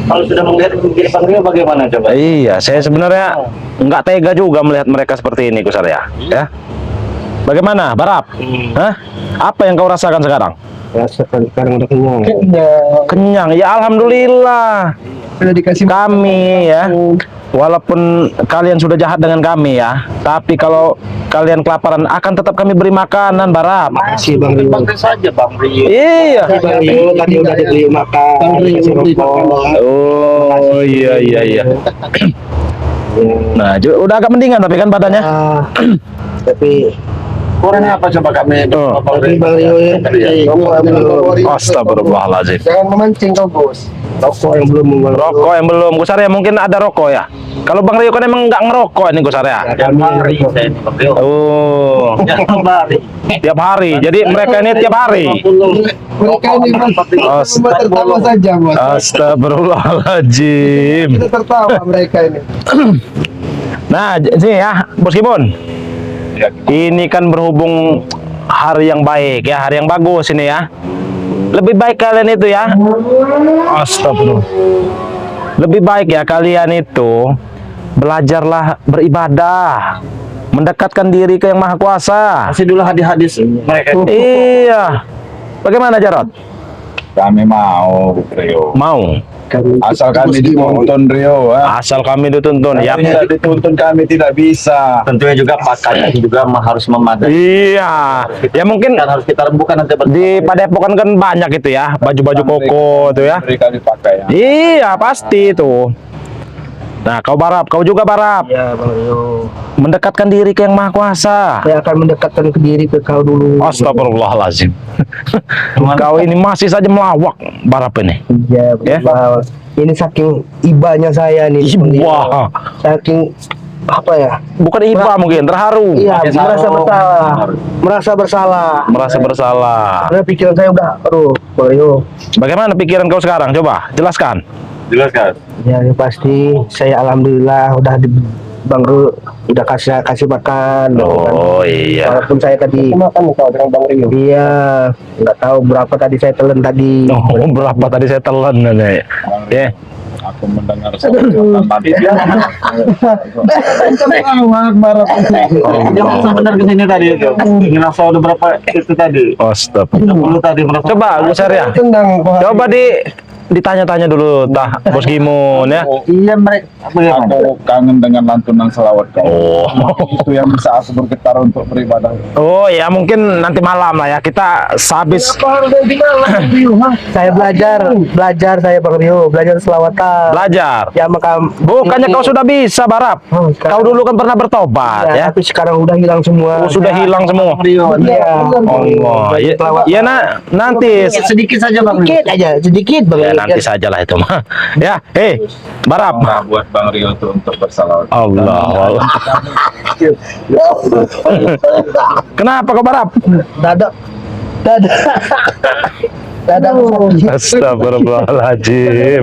Kalau sudah melihat begini Bang Rio bagaimana coba? Iya, saya sebenarnya nggak tega juga melihat mereka seperti ini, Gus Arya. Ya. Bagaimana, Barap? Hah? Apa yang kau rasakan sekarang? Rasakan sekarang udah kenyang. Kenyang, ya alhamdulillah. Sudah dikasih Kami ya, walaupun kalian sudah jahat dengan kami ya, tapi kalau kalian kelaparan akan tetap kami beri makanan, Barap. Makasih Bang Rio. Panggil saja Bang Rio. Iya. Bang Rio tadi udah dibeli makan, dikasih rokok. Oh iya iya iya. Nah, udah agak mendingan tapi kan badannya. Tapi Kurang apa coba kami? Oh. Bang Rio ya. Astagfirullahaladzim. Jangan memancing kau bos. Rokok yang belum Rokok yang belum, Gus Arya mungkin ada rokok ya. Kalau Bang Rio kan emang nggak ngerokok ini Gus Arya. Tiap hari saya ini Bang Rio. Oh, Tiap hari. tiap hari. Jadi mereka ini tiap hari. Mereka ini mas cuma tertawa saja mas. Astagfirullahaladzim. Kita tertawa mereka ini. Nah, sini ya, Bos Kibon. Ini kan berhubung hari yang baik ya, hari yang bagus ini ya. Lebih baik kalian itu ya. Astagfirullah. Lebih baik ya kalian itu belajarlah beribadah, mendekatkan diri ke Yang Maha Kuasa. Kasih dulu hadis-hadis mereka. Iya. Bagaimana Jarot? Kami mau, Rio. Mau. Asal kami dituntun, Rio. Asal kami dituntun ya. Tidak dituntun kami tidak bisa. Tentunya juga pakaian juga harus memadai. Iya. Ya mungkin Kan harus kita rembukan nanti di Padepokan kan banyak itu ya, baju-baju koko itu ya. Mereka dipakai. Iya, pasti itu. Nah, kau Barap, kau juga Barap. Ya Bang Rio. Mendekatkan diri ke Yang Maha Kuasa. Saya akan mendekatkan ke diri ke kau dulu. Astagfirullahaladzim. Kau ini masih saja melawak, Barap ini. Iya, Ya. Bang. Ini saking ibanya saya nih. Bang Rio. Wah, Saking apa ya? bukan iba mungkin, terharu. Iya, merasa bersalah. Merasa bersalah. Merasa bersalah. Karena pikiran saya udah, aduh, Bang Rio. Bagaimana pikiran kau sekarang? Coba jelaskan. Jelaskan. Ya, yang pasti saya alhamdulillah udah di Bang Rio udah kasih makan. Oh iya. Walaupun saya tadi makan kau dengan Bang Rio. Iya, nggak tahu berapa tadi saya telan tadi. Oh, berapa tadi saya telan nenek. Ya. Aku mendengar suara tadi. Dia merasa benar ke sini tadi itu. Ngerasa udah berapa itu tadi? Astagfirullah. 10 tadi merasa. Coba Gus Arya. Coba ditanya-tanya dulu Bos Gimun ya. Iya mereka. Aku kangen dengan lantunan selawat kau. Oh. Itu yang bisa aku bergetar untuk beribadah. Oh ya mungkin nanti malam lah ya kita sehabis. Saya belajar saya Bang Rio, belajar selawatan. Belajar. Ya makam. Bukannya kau sudah bisa Barap? Kau dulu kan pernah bertobat ya. Tapi sekarang udah hilang semua. Oh, sudah hilang semua. Iya. Allah. Ya nanti Sedikit saja Bang. Sedikit aja, sedikit Bang ya Rio. nanti sajalah itu mah. Ya, Barap. Nah, buat Bang Rio itu untuk bersalawat. Allah. Kenapa kau Barap? Dada. Astagfirullahaladzim.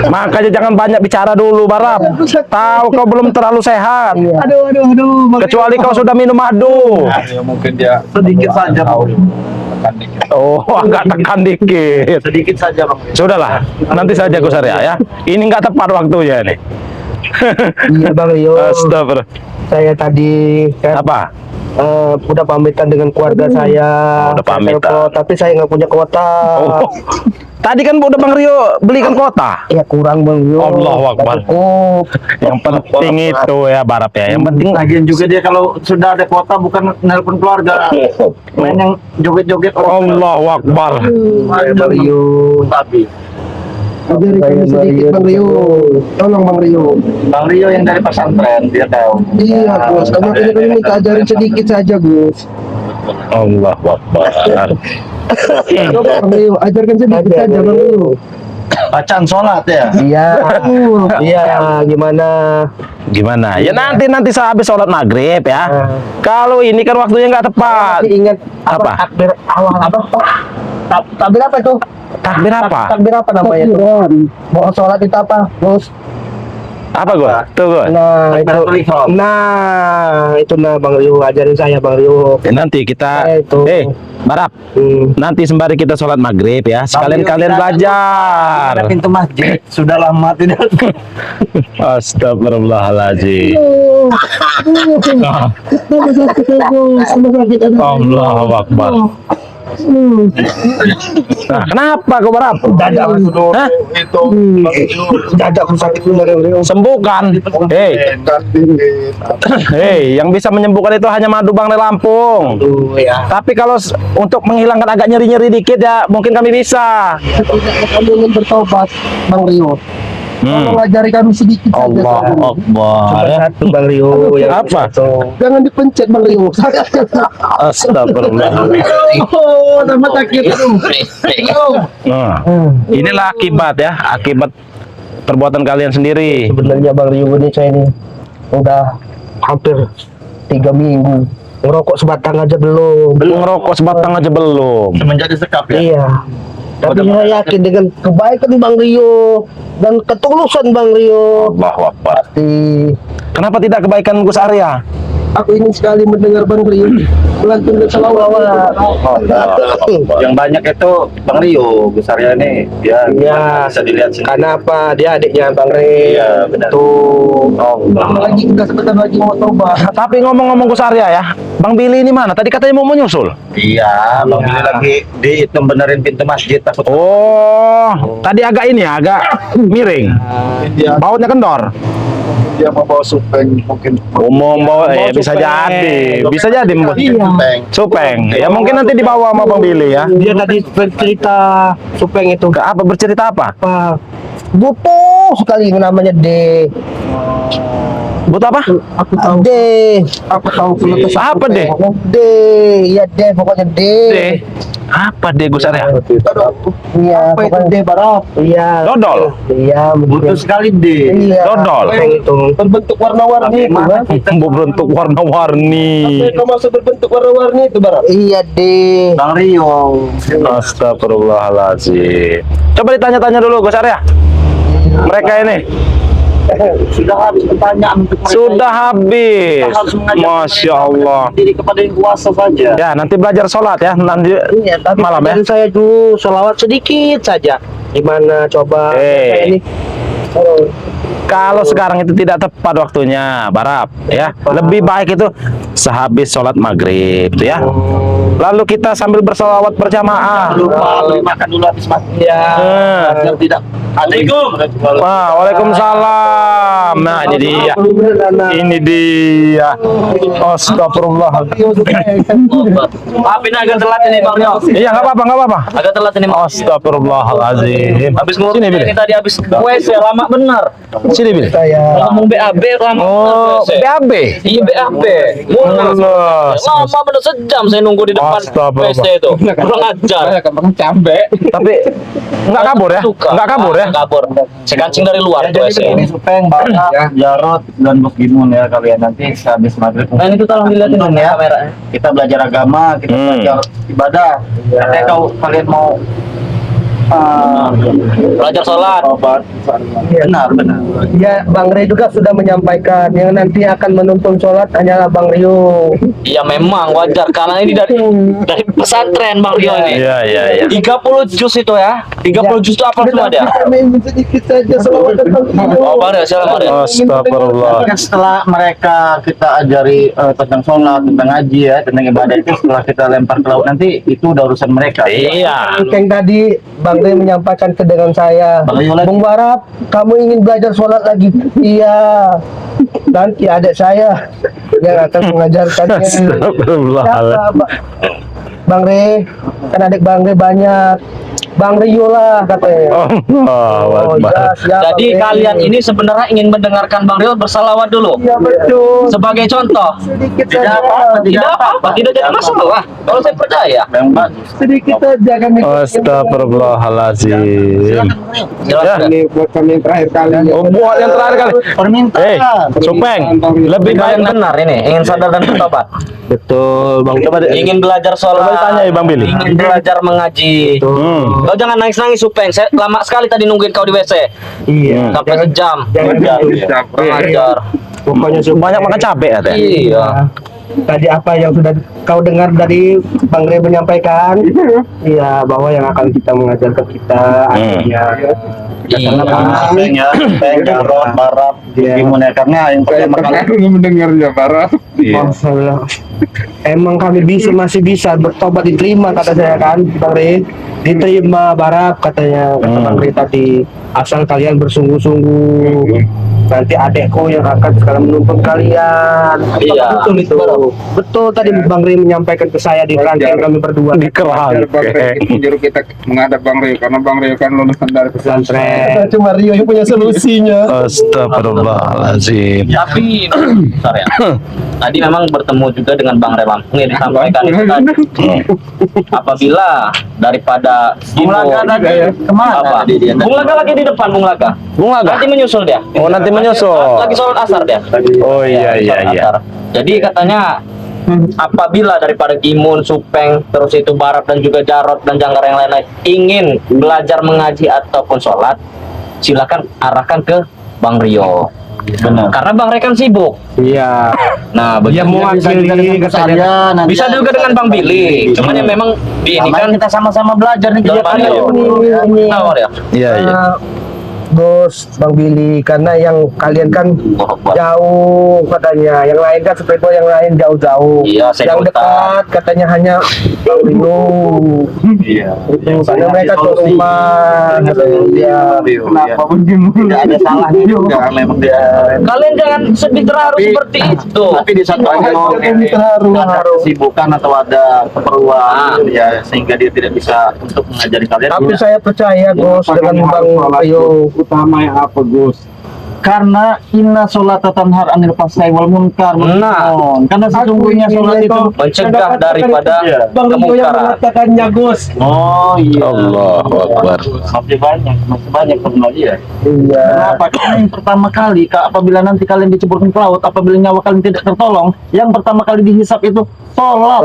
Makanya jangan banyak bicara dulu Barap. Tahu kau belum terlalu sehat. Aduh. Kecuali kau sudah minum madu. Ya, mungkin dia Sedikit saja Bang. tekan dikit. Oh, agak tekan dikit. Sedikit saja Bang. Sudahlah, nanti saja Gus Arya ya. Ini nggak tepat waktunya nih. Iya Bang Rio. Astagfirullah. Saya tadi kan Apa? udah pamitan dengan keluarga saya. Udah Saya pamitan. telepon, tapi saya nggak punya kuota. Oh. Tadi kan udah Bang Rio belikan kota. Ya kurang Bang Rio. Allahu Akbar. Nggak cukup. Yang penting itu ya Barap ya. Yang penting Lagian juga dia kalau sudah ada kuota bukan nelpon keluarga. Main yang joget-joget Allahu Akbar. Bang Rio. Tapi Ajari kami sedikit Bang Rio. Tolong Bang Rio. Bang Rio yang dari pesantren dia tahu. Iya Gus, makanya kami minta ajarin sedikit saja Gus. Allahu Akbar. Coba Bang Rio, ajarkan sedikit saja Bang Rio. Bacaan sholat ya. Iya. Iya, gimana? Gimana? Ya nanti sehabis sholat maghrib ya. Kalau ini kan waktunya nggak tepat. Masih ingat Apa? takbir awal apa? Takbir apa itu? Takbir apa? Takbir apa namanya itu? Mau sholat itu apa, Gus? Apa gue? Tuh gue. Nah itu, Ikhram. itu Bang Rio ajarin saya Bang Rio. Nanti kita, Itu. Barap. Hmm. Nanti sembari kita sholat maghrib ya, sekalian kalian belajar. Ada pintu masjid. Sudah lama tidak. Astagfirullahaladzim. Allahu Akbar. Nah, kenapa kau Barap? Dada Hah? Itu dada aku sakit bener Bang Rio. Sembuhkan. Hei, yang bisa menyembuhkan itu hanya madu Bang Re Lampung. Aduh ya. Tapi kalau untuk menghilangkan agak nyeri-nyeri dikit ya, mungkin kami bisa. Kami ingin bertobat Bang Rio. Tolong ajari kami sedikit saja. Allah Akbar. Ya. Satu Bang Rio yang Apa? Jangan dipencet Bang Rio. Astagfirullah. Oh, tambah sakit. Nah, inilah akibat ya, akibat perbuatan kalian sendiri. Sebenarnya Bang Rio ini saya ini udah hampir 3 minggu ngerokok sebatang aja belum. Ngerokok sebatang aja belum. Menjadi sekap ya. Iya. Tapi saya yakin dengan kebaikan Bang Rio dan ketulusan Bang Rio. Allahu Akbar. Kenapa tidak kebaikan Gus Arya? Aku ingin sekali mendengar Bang Rio melantunkan salawat. Yang banyak itu Bang Rio, Gus Arya ini dia Iya. bisa dilihat sendiri. Karena apa? Dia adiknya Bang Rio. Iya, benar. Tuh. Lagi kita sebentar lagi mau tobat. Tapi ngomong-ngomong Gus Arya ya, Bang Billy ini mana? Tadi katanya mau menyusul. Iya, Bang Billy lagi di itu benerin pintu masjid takut. Oh, tadi agak ini ya, agak miring. dia Bautnya kendor. dia mau bawa supeng mungkin. Bawa bisa jadi, bisa jadi membuat supeng. Ya mungkin nanti dibawa sama Bang Billy ya. Dia tadi bercerita supeng itu Ke apa bercerita apa? apa? Butuh sekali namanya D. Buat apa? Aku tahu. D. Aku tahu Apa D? D. Ya D pokoknya D. D. Apa D Gus Arya? Iya, pokoknya D Baraf. Iya. Dodol. Iya, Butuh sekali deh. Iya. Dodol. Supeng itu berbentuk warna-warni itu, Bang. Berbentuk warna-warni. Itu masuk berbentuk warna-warni itu, Baraf. Iya, D. Bang Rio. Astagfirullahaladzim. Coba ditanya-tanya dulu Gus Arya. Mereka ini Sudah habis pertanyaan untuk mereka. sudah habis. Kita harus mengajak Masya mereka Allah. diri kepada yang kuasa saja. Ya nanti belajar sholat ya nanti Iya, tapi malam ya. ajarin saya dulu sholawat sedikit saja. Gimana coba? Saya ini. Oh, Kalau sekarang itu tidak tepat waktunya, Barap, ya. Lebih baik itu sehabis sholat maghrib, gitu ya. Lalu kita sambil bersolawat berjamaah. Lupa beli makan dulu habis masjid. ya. Biar tidak. Assalamualaikum. Wah, waalaikumsalam. Nah, ini dia. Ini dia. Astagfirullahaladzim. Maafin agak telat ini Bang Rio. Iya, nggak apa-apa, nggak apa-apa. Agak telat ini. Astagfirullahaladzim. Habis ngurus Sini, Bil. ini tadi habis WC lama benar. Sini, Bil. Saya Ngomong BAB lama Oh, benar WC. BAB. Iya BAB. Lama benar sejam saya nunggu di depan Astagfirullah. WC itu. Kurang ajar. Tapi nggak kabur ya? Suka. Nggak kabur ya? Nggak kabur. Saya kancing dari luar tuh WC. Ini supeng, Bapak, Jarot, dan Bos Gimun ya kalian nanti habis maghrib. Nah itu tolong dilihatin Untung ya. Kita belajar agama, kita belajar ibadah. Katanya kalau kalian mau Belajar sholat. benar. Ya, Bang Rio juga sudah menyampaikan yang nanti akan menuntun sholat hanyalah Bang Rio. Iya memang wajar karena ini dari pesantren Bang Rio ini. Iya, iya, iya. 30 juz itu ya. 30 juz itu apa semua dia? Sedikit saja sholawat tentang Oh Bang Rio, silakan Bang Rio. Astagfirullah. Kan setelah mereka kita ajari tentang sholat, tentang ngaji ya, tentang ibadah itu setelah kita lempar ke laut nanti itu udah urusan mereka. Iya. Yang tadi Bang Rio menyampaikan ke dengan saya, Bang Rio lagi. Bung Barap, kamu ingin belajar sholat lagi? Iya. Nanti adik saya yang akan mengajarkannya. Astagfirullahaladzim. Siapa, Bang Rio? Kan adik Bang Rio banyak. Bang Rio lah katanya. Allahu Akbar. iya, siap, Jadi Bang Rio. kalian ini sebenarnya ingin mendengarkan Bang Rio bersalawat dulu. Iya betul. Sebagai contoh. Sedikit Tidak saja. apa-apa, Tidak apa-apa, tidak jadi masalah. Kalau saya percaya. Yang bagus. Sedikit saja kami. Astagfirullahaladzim. Ya. Jelas. Buat kami yang terakhir kali. Oh, buat yang terakhir kali. Permintaan. Supeng. Lebih Kalian baik benar ini, ingin sadar dan bertobat. Betul, Bang. Coba deh. Ingin belajar Coba sholat. ditanya ya Bang Billy. Ingin belajar mengaji. Kau jangan nangis-nangis Supeng. Saya lama sekali tadi nungguin kau di WC. Iya. Sampai sejam. Jangan gitu. Kurang ajar. Pokoknya Banyak makan capek katanya. Iya. Tadi apa yang sudah kau dengar dari Bang Rey menyampaikan, iya bahwa yang akan kita mengajarkan kita akhirnya Iya. Supengnya, supeng, jarot, barap, gimana karena yang pertama kali mendengarnya parah. Masalah. Emang kami masih bisa bertobat diterima kata saya kan Bang Rey, diterima barap katanya kata Bang Rey tadi, asal kalian bersungguh-sungguh nanti adekku yang akan sekarang menuntun kalian. Iya. Betul itu. Betul tadi Bang Rey menyampaikan ke saya di rangkaian kami berdua Di kerang. Bang Rey nyuruh kita menghadap Bang Rey karena Bang Rey kan lulusan dari pesantren. pesantren. cuma Rio yang punya solusinya. Astagfirullahaladzim. Tapi bentar ya. Tadi memang bertemu juga dengan Bang Rey Lampung yang disampaikan itu tadi. Apabila daripada Bung Laga tadi kemana apa? tadi dia? Bung Laga lagi di depan Bung Laga. Bung Laga? Nanti menyusul dia. Oh, nanti menyusul. Lagi sholat asar dia. Oh iya iya Sholat iya. asar. Jadi katanya apabila daripada Gimun, Supeng, terus itu Barap dan juga Jarot dan Janggar yang lain-lain ingin belajar mengaji ataupun sholat, silakan arahkan ke Bang Rio. Benar. Karena Bang Rey kan sibuk. Iya. Nah, Dia begitu. mewakili katanya. Bisa juga dengan Bang Billy. Cuman yang memang di ini kan kita sama-sama belajar nih Iya, kita Iya. Ini. tahu ya. Iya iya. Bos Bang Billy, karena yang kalian kan jauh katanya, yang lain kan seperti yang lain jauh-jauh. Iya, yang sedotan. dekat katanya hanya Bang Rio. Iya. Karena mereka ke rumah katanya. Iya. Kenapa begini? Tidak ada salahnya juga memang dia. Kalian jangan sedih terharu seperti itu. Tapi di satu ini ada kesibukan atau ada keperluan ya sehingga dia tidak bisa untuk mengajari kalian. Tapi saya percaya Bos dengan Bang Rio. Utama yang apa Gus? Karena inna sholata tanhar anil fahsai wal munkar. Nah. Karena sesungguhnya sholat itu Mencegah daripada Bang Rio yang kemungkaran. mengatakannya Gus. oh iya. Allahu Akbar. Masih banyak lagi ya. Iya. Kenapa? Karena yang pertama kali apabila nanti kalian diceburkan ke laut, apabila nyawa kalian tidak tertolong, yang pertama kali dihisap itu sholat.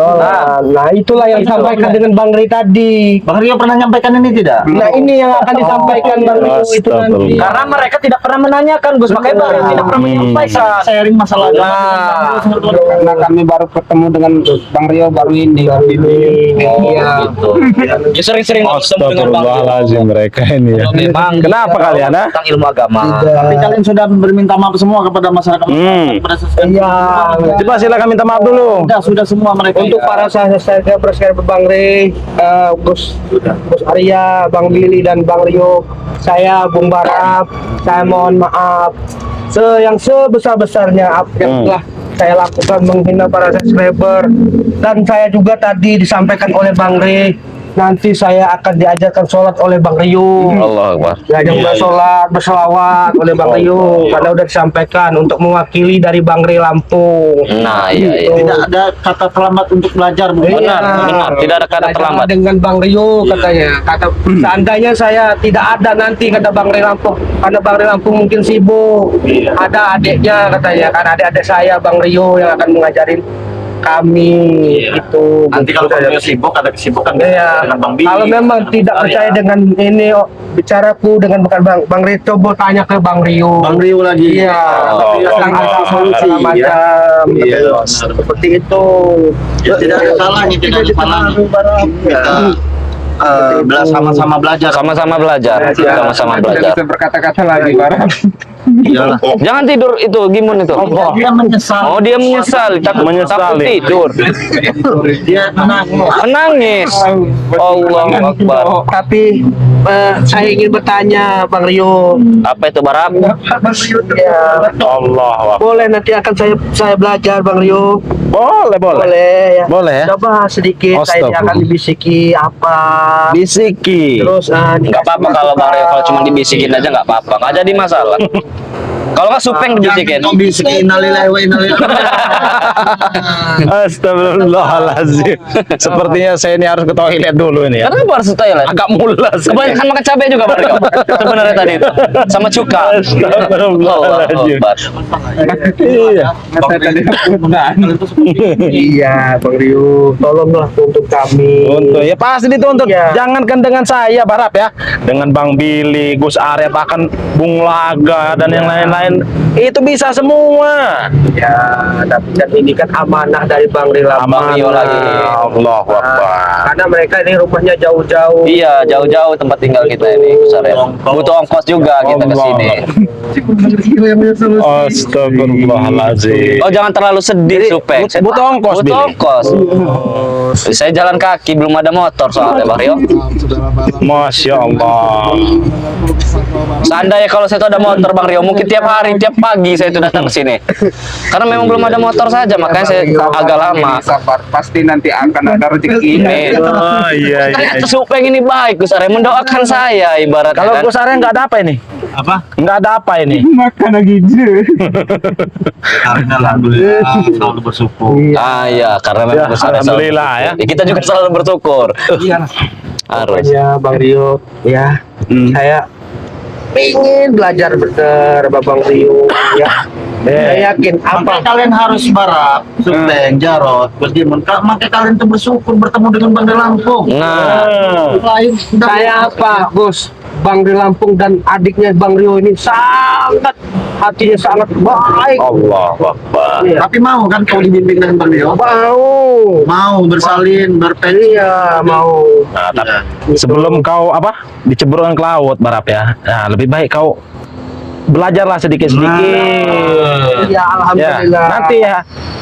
Nah, itulah yang Itu. disampaikan dengan Bang Ray tadi. Bang Rio pernah nyampaikan ini tidak? Nah, ini yang akan disampaikan Bang Rio itu nanti. Karena mereka tidak pernah menanyakan Gus, makanya Bang Rey tidak pernah menyampaikan. Sharing masalah Nah, Karena kami baru ketemu dengan Bang Rio baru ini. Iya. gitu. Ya sering-sering ketemu dengan Bang Rey. Astagfirullahaladzim mereka ini ya. Kalau memang Kenapa dia kalian, tahu ah? tentang ilmu agama. Tapi kalian sudah berminta maaf semua kepada masyarakat kepada Iya. Coba silakan minta maaf dulu. sudah semua mereka. Untuk para subscriber Bang Ray, Bos Arya, Bang Billy dan Bang Rio, saya Bung Barap, saya mohon maaf yang sebesar-besarnya apa yang telah saya lakukan menghina para subscriber, dan saya juga tadi disampaikan oleh Bang Ray, nanti saya akan diajarkan sholat oleh Bang Rio. Allahu Akbar. Diajak bersolat, berselawat oleh Bang Rio, karena udah disampaikan untuk mewakili dari Bang Ray Lampung. Nah, iya iya. Tidak ada kata terlambat untuk belajar. Benar, benar. Tidak ada kata Belajar terlambat. dengan Bang Rio katanya. Kata seandainya saya tidak ada nanti kata Bang Ray Lampung, karena Bang Ray Lampung mungkin sibuk. Ada adiknya katanya, karena adik-adik saya Bang Rio yang akan mengajarin kami itu. Nanti kalau kalian sibuk ada kesibukan Iya. dengan Bang Billy. Kalau memang tidak percaya dengan ini bicaraku dengan bukan Bang Rio, coba tanya ke Bang Rio. Bang Rio lagi. Iya, yang ada solusi macam Iya. seperti itu. Ya, tidak ada salahnya, tidak ada salahnya. Kita sama-sama belajar. Sama-sama belajar. Sama-sama Tidak belajar. bisa berkata-kata lagi Barap. Iyalah. Jangan tidur itu Gimun itu. Dia menyesal. Oh dia menyesal, takut tidur. Dia menangis. Menangis. Allahu Akbar. Tapi saya ingin bertanya Bang Rio. Apa itu Barap? Ya, Allahu Akbar. boleh nanti akan saya belajar Bang Rio. Boleh, boleh. Boleh ya. Boleh ya. Coba sedikit saya Astagfirullah. akan dibisiki apa. Bisiki. Terus Nggak apa-apa kalau Bang Rey kalau cuma dibisikin aja nggak apa-apa, nggak jadi masalah. Kalau nggak Supeng dibisikin. Kau bisikin innalillahi wa inna ilaihi Astagfirullahaladzim. Sepertinya saya ini harus ke toilet dulu ini ya. Kenapa harus Thailand? Agak mulas. Kebanyakan makan cabai juga Bang Rey. Sebenarnya tadi itu sama cuka. Astagfirullahaladzim. Allahu Akbar. Iya. Saya tadi Iya, Bang Rio, tolonglah untuk kami. Untuk ya pasti dituntut. Iya. Jangankan dengan saya Barap ya, dengan Bang Billy, Gus Arya, bahkan Bung Laga dan yang lain-lain itu bisa semua. Ya, tapi kan ini kan amanah dari Bang Rio Rio lagi. Allahu Akbar. Karena mereka ini rumahnya jauh-jauh. Iya, jauh-jauh tempat tinggal kita ini, besar ya. Butuh ongkos juga kita ke sini. Astagfirullahaladzim. Oh, jangan terlalu sedih, Supeng. butuh ongkos, Butuh Billy. ongkos. Saya jalan kaki, belum ada motor soalnya, Bang Rio. Masya Allah. Seandainya kalau saya tuh ada motor, Bang Rio, mungkin tiap hari, tiap pagi saya tuh datang ke sini. Karena memang belum ada motor saja, makanya saya agak lama. Sabar, pasti nanti akan ada rezeki. Amin. Oh iya iya. Ternyata Supeng ini baik, Gus Arya, mendoakan saya ibaratnya. Kalau kan. Gus Arya nggak ada apa ini? Apa? Nggak ada apa ini? Makan lagi Karena alhamdulillah selalu bersyukur. Ah iya, karena memang Ya, Gus Arya selalu alhamdulillah, ya. bersyukur. Kita juga selalu bersyukur. Iya. Harus. Pokoknya Bang Rio, ya, saya ingin belajar bener sama Bang Rio, ya. Saya yakin Makanya apa? kalian harus Barap, Supeng, Jarot, Gus Dimon. Makanya kalian tuh bersyukur bertemu dengan Bang Rio Lampung. Nah, Lain Saya apa, Gus? Bang Rio Lampung dan adiknya Bang Rio ini sangat hatinya sangat baik. Allahu Akbar. Iya. Tapi mau kan kau dibimbing dengan Bang Rio? Mau bersalin, berpensi. Iya, mau. Nah, tapi sebelum kau apa diceburkan ke laut Barap ya, nah lebih baik kau belajarlah sedikit-sedikit. Ya, Ya, alhamdulillah. nanti ya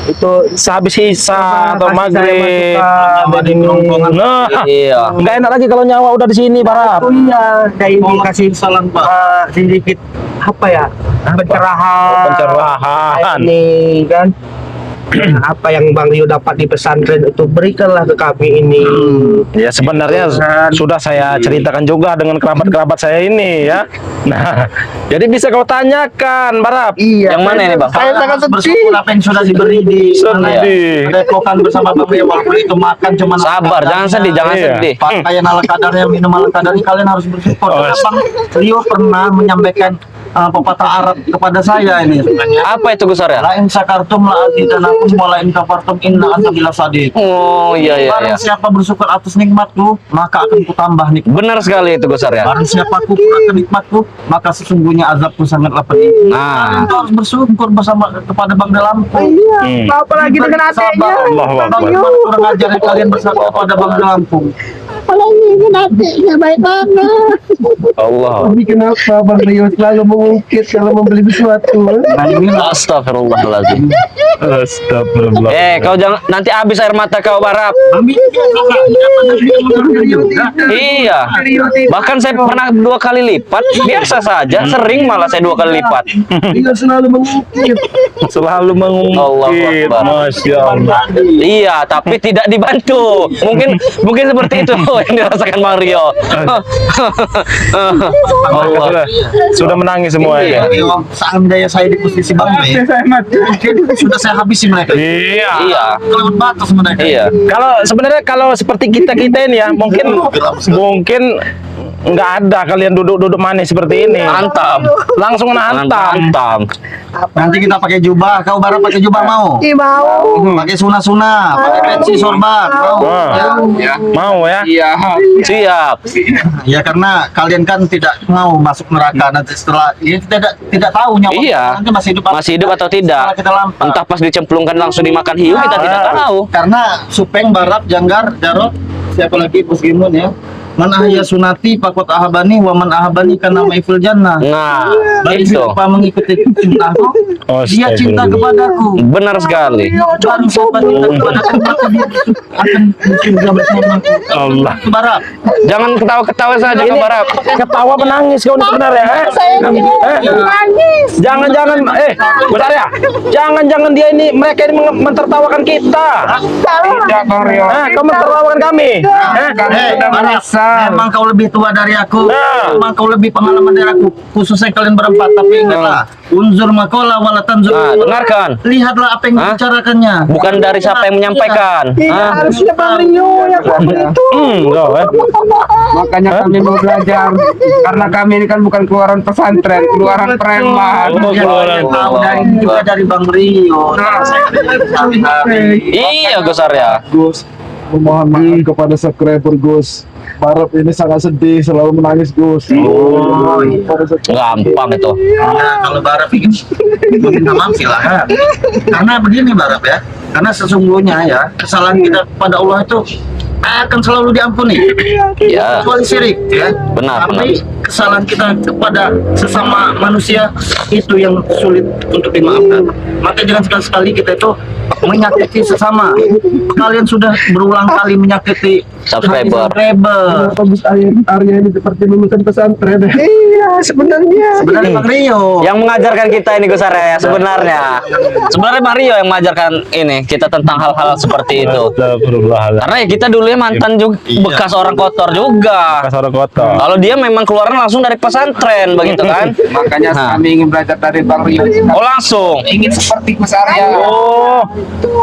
itu sehabis sisa atau kasih saya maghrib. masukan. Di kerongkongan. Nah, iya. nggak enak lagi kalau nyawa udah di sini Barap. Oh iya, kayak ini kasih salam Pak. sedikit apa ya? Pencerahan. Pencerahan. Kayak ini kan. Nah, apa yang Bang Rio dapat di pesantren itu berikanlah ke kami ini. Ya sebenarnya sudah saya ceritakan juga dengan kerabat-kerabat saya ini ya. Nah, jadi bisa kau tanyakan Barap. Iya. Yang mana ini, Bang? Saya sangat sedih. Bersyukur apa yang sudah diberi di Sedih. Dekokan bersama Bang Rio. Walaupun itu makan cuma Sabar, jangan sedih, jangan Iya. sedih. pakaian ala kadarnya, minum ala kadarnya, kalian harus bersyukur. Oh, Karena Bang Rio pernah menyampaikan pepatah Arab kepada saya ini sebenarnya. Apa itu Gus Arya? Lain sakartum la azidanakum wa lain kafartum inna anta bila sadid. Oh iya iya Barang iya. siapa bersyukur atas nikmatku, maka akan kutambah nikmat. Benar sekali itu Gus Arya. Barang siapa kufur akan nikmatku, maka sesungguhnya azabku sangatlah pedih. Nah. Kalian tuh harus bersyukur bersama kepada Bang Lampung. Hmm. Apalagi dengan adiknya. Allahu Akbar. Bagaimana kurang ajar kalian bersama kepada Bang Lampung. Allah. Tapi kenapa Bang Rio selalu mengungkit kalau membeli sesuatu? Nah ini Astagfirullahaladzim. Astagfirullah. Kau jangan nanti habis air mata kau Barap. Iya. Bahkan saya pernah 2 kali lipat. Biasa saja, sering malah saya 2 kali lipat. Rio selalu mengungkit. Selalu mengungkit. Allahu Akbar. Masya Allah. Iya, tapi tidak dibantu. Mungkin seperti itu yang dirasakan Bang Rio. Allah. Sudah menangis semua Iya. ya. Seandainya saya di posisi Bang Rio, mungkin sudah saya habisi mereka. Iya. Iya. Kelewat batas mereka. Iya. Kalau sebenarnya kalau seperti kita ini ya, mungkin nggak ada kalian duduk manis seperti ini. Mantap. Langsung hantam. Mantap. Nanti kita pakai jubah. Kau Barang pakai jubah mau? Mau. Pakai sunah-sunah, pakai pensi sorban, mau? Wah. Ya. Mau ya? Iya. Siap. Ya karena kalian kan tidak mau masuk neraka nanti setelah ya tidak tahu nyawa Iya. nanti Masih hidup atau tidak? setelah kita lampau. Entah pas dicemplungkan langsung dimakan hiu kita tidak tahu. Karena Supeng, Barap, Janggar, Jarot, siapa lagi Bos Gimun ya. Man ahya sunati pakot ahabani wa man ahabani kana maifil jannah. Nah, Bagi itu siapa mengikuti cintaku, dia cinta kepadaku. benar sekali. Barang siapa cinta kepadaku, maka dia akan surga bersama Allah. Barap. Jangan ketawa-ketawa saja Kak Barap. Ketawa menangis kau ini sebenarnya. Jangan-jangan bentar ya. Jangan-jangan mereka ini mentertawakan kita. Tidak Bang Rio. Kau mentertawakan kami. Kami sudah menyesal Bang. Memang kau lebih tua dari aku, Nah. memang kau lebih pengalaman dari aku, khususnya kalian berempat. Tapi ingatlah, unzur makola wala tanzur. Nah, dengarkan. Lihatlah apa yang Hah? dibicarakannya. Bukan dari siapa yang menyampaikan. Iya, Hah? harusnya Bang Rio yang ngomong itu. Enggak, Makanya kami mau belajar karena kami ini kan bukan keluaran pesantren, keluaran preman. Oh, Ya, keluaran. saya tahu dari juga dari Bang Rio. Saya kerja hari-hari. Iya, Gus Arya. Gus, memohon maaf kepada subscriber Gus. Barap ini sangat sedih, selalu menangis Gus. Oh, iya. Kepada subscriber. Gampang itu. Ya, kalau Barap ingin minta maaf silahkan. Karena begini Barap ya, karena sesungguhnya ya kesalahan kita pada Allah itu akan selalu diampuni. Ya. Kecuali syirik ya. Benar, Tapi kesalahan kita kepada sesama manusia itu yang sulit untuk dimaafkan. Maka jangan sekali-sekali kita itu menyakiti sesama. Kalian sudah berulang kali menyakiti Subscriber. Kenapa Gus Arya ini seperti lulusan pesantren? Iya, sebenarnya. Sebenarnya Bang Rio. Yang mengajarkan kita ini Gus Arya sebenarnya. Sebenarnya Mario yang mengajarkan ini kita tentang hal-hal seperti itu. Astagfirullahaladzim. Karena ya kita dulu ya mantan juga Iya. bekas orang kotor juga. Bekas orang kotor. Kalau dia memang keluaran langsung dari pesantren begitu kan? Makanya Nah. kami ingin belajar dari Bang Rio. Oh langsung. Ingin seperti Gus Arya. Oh,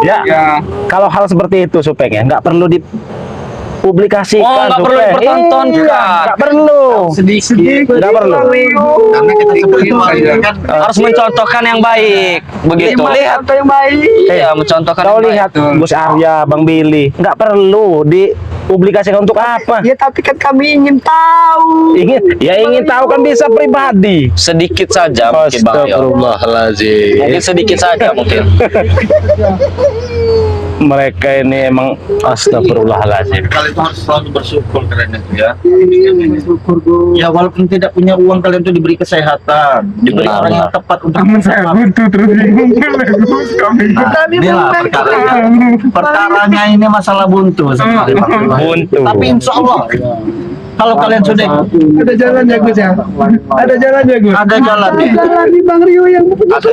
ya. Ya. Kalau hal seperti itu Supeng ya, nggak perlu dipublikasikan. Oh, nggak perlu Supeng. dipertontonkan. Iya, nggak perlu. Sedikit. Nggak perlu. Karena kita seperti warga kan Harus mencontohkan yang baik begitu. Melihat yang baik. Iya, mencontohkan Kau yang baik. lihat Gus Arya, Bang Billy, nggak perlu dipublikasikan untuk apa? Ya tapi kan kami ingin tahu. Ingin tahu kan bisa pribadi. Sedikit saja mungkin Bang Rio. Astagfirullahaladzim. Mungkin sedikit saja mungkin. Mereka ini emang astagfirullahaladzim. kalian itu harus selalu bersyukur kalian itu ya. Ya walaupun tidak punya uang kalian itu diberi kesehatan, diberi Benar, orang yang benar. tepat untuk Saya buntu terus bingung Gus kami. Nah, inilah perkaranya. Perkaranya ini masalah buntu sebenarnya. Buntu. Tapi insya Allah kalau kalian sudah Ada jalan ya Gus ya. Ada jalan ya Gus. ada jalannya, Jalan di Bang Rio yang ada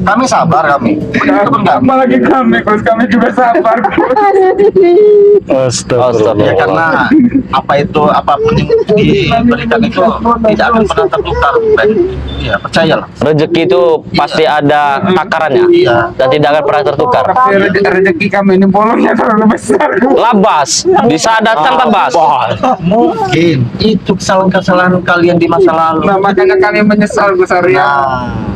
kami sabar kami. Begitu pun kami. Apalagi kami Gus, kami juga sabar. Astagfirullah. Ya karena apa itu apapun yang diberikan itu tidak akan pernah tertukar. Ya percayalah. Rezeki itu pasti ada takarannya Iya. dan tidak akan pernah tertukar. Rezeki kami ini bolongnya terlalu besar. Labas, di saat datang labas. Mungkin itu kesalahan-kesalahan kalian di masa lalu. Nah, makanya kami menyesal Gus Arya.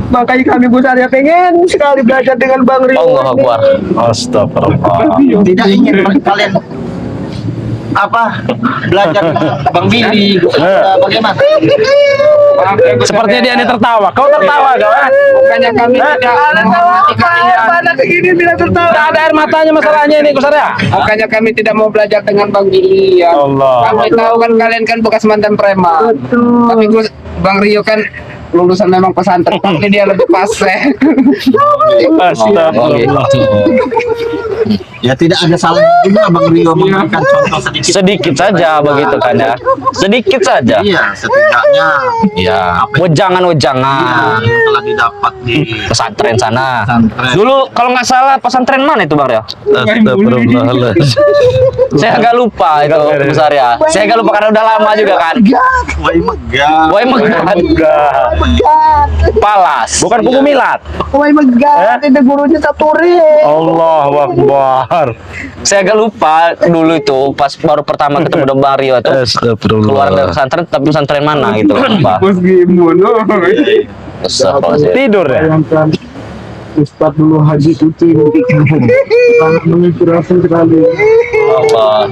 Nah, Makanya kami Gus Arya pengen sekali belajar dengan Bang Rio. Allah Akbar. Astagfirullah. tidak ingin kalian apa belajar dengan Bang Billy, bagaimana? Maaf ya, Gus Sepertinya Arya. dia ini tertawa. Kau tertawa kau? Bukannya kami tidak menghormati kalian. Anak ini tidak tertawa. Tidak ada air matanya masalahnya ini Gus Arya. Bukannya kami tidak mau belajar dengan Bang Billy ya. Allah. Kami tahu kan kalian kan bekas mantan preman. Tapi Gus Bang Rio kan lulusan memang pesantren, tapi dia lebih fase. Astagfirullah. Ya tidak ada salah juga Bang Rio memberikan contoh sedikit. Sedikit saja begitu kan ya. Sedikit saja. Iya, setidaknya Ya, ya, wejangan-wejangan yang telah didapat di pesantren sana. pesantren. Dulu kalau nggak salah pesantren mana itu Bang Rio? Astagfirullahaladzim. Saya agak lupa itu besar ya. Saya agak lupa karena udah lama juga kan. Wai megah. Woi megat, Enggak. palas. Bukan buku milat. Oh my God, itu gurunya Saturi. Allahu Akbar. Saya agak lupa dulu itu pas baru pertama ketemu dengan Bang Rio itu keluar dari pesantren tapi pesantren mana gitu lupa. Bos Gimun. Astagfirullahaladzim. Tidur ya? Bayangkan Ustadz dulu Haji Kucing sangat menginspirasi sekali. Allah.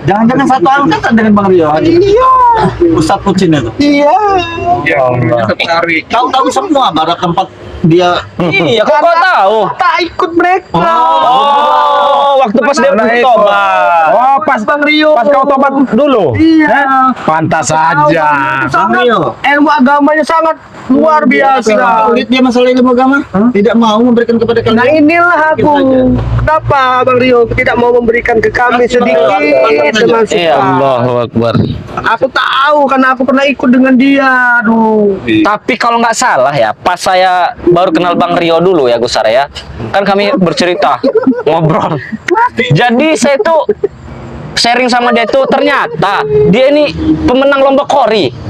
Jangan-jangan satu angkatan dengan Bang Rio. Iya. Ustadz Kucin itu. Iya. Ya, sekali. Kau tahu semua barat tempat dia. Iya, kok kau tahu? Tak ikut mereka. Oh, waktu pas dia tobat. Oh, pas Bang Rio. pas kau tobat dulu. Iya. Pantas saja. Bang Rio. Ilmu agamanya sangat luar biasa. Sulit dia masalah ilmu agama. Tidak mau memberikan kepada Nah kalian. inilah aku. Kenapa Bang Rio tidak mau memberikan ke kami sedikit teman Iya, Allahu Akbar. Aku tahu karena aku pernah ikut dengan dia. Aduh. Tapi kalau nggak salah ya, pas saya baru kenal Bang Rio dulu ya Gus Ara ya, kan kami bercerita, ngobrol. Jadi saya tuh sharing sama dia tuh ternyata dia ini pemenang lomba kori.